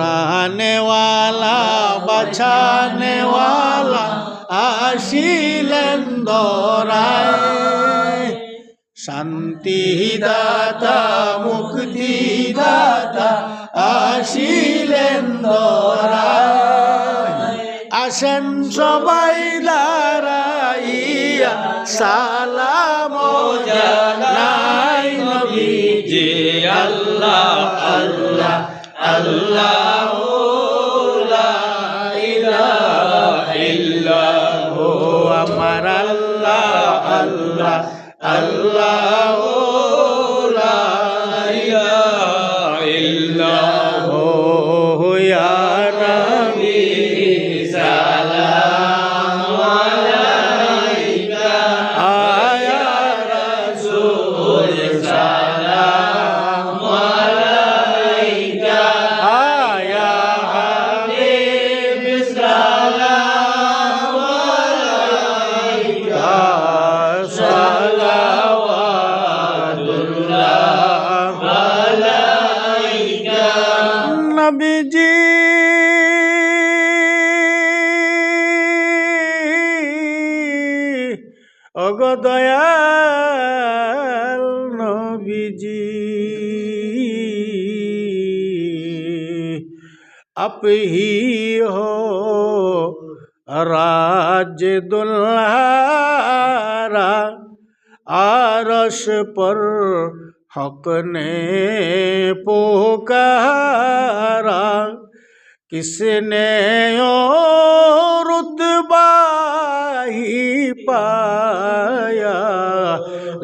রানেওয়ালা বাছানেওয়ালা আসিলেন ধরায়, শান্তিদাতা মুক্তিদাতা আসিলেন ধরায়। আসেন সবাই দাঁড়াইয়া সালাম জানাই নবীজি। আল্লাহ আল্লাহ আল্লাহ লা ইলাহা ইল্লাল্লাহু, আমার আল্লাহ আল্লাহ আল্লাহ লা ইলাহা ইল্লাল্লাহু। ইয়া নবী সালাম আলাইকা, ইয়া রাসূল সালাম আলাইকা, ইয়া হাবিব সালাম আলাইকা, সালাওয়াতুল্লাহ আলাইকা। নবীজি ওগো দয়াল নবীজি, आप ही हो राज दुल्हारा, आरश पर हक ने पुकारा, किसने ओ रुतबा ही पाया,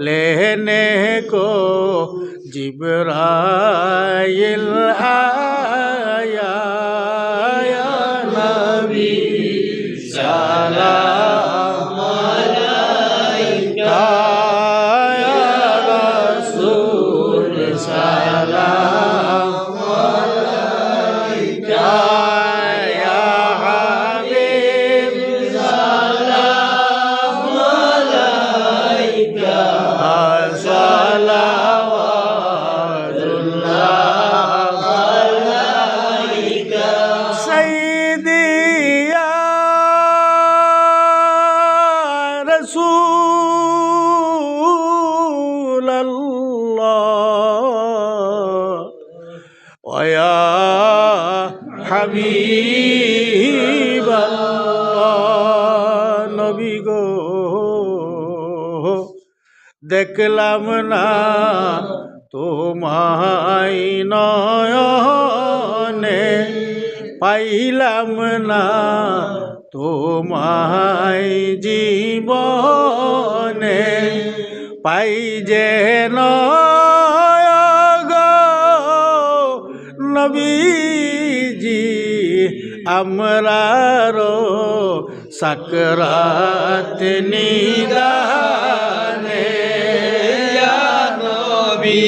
लेने को जिब्राइल आया। या नबी सलाम अलैका, या रसूल सलाम अलैका, या हबीब सलाम अलैका, सलावतुल्लाह अलैका। सय्यदी या रसूल अल्लाह, व या হাবিব আল্লাহ। নবী গো দেখলাম না তোমায় নয়নে, পাইলাম না তোমায় জীবনে, পাই যেন গো নবীজি আমরারো সাকরাত নিদানে। ইয়া নবী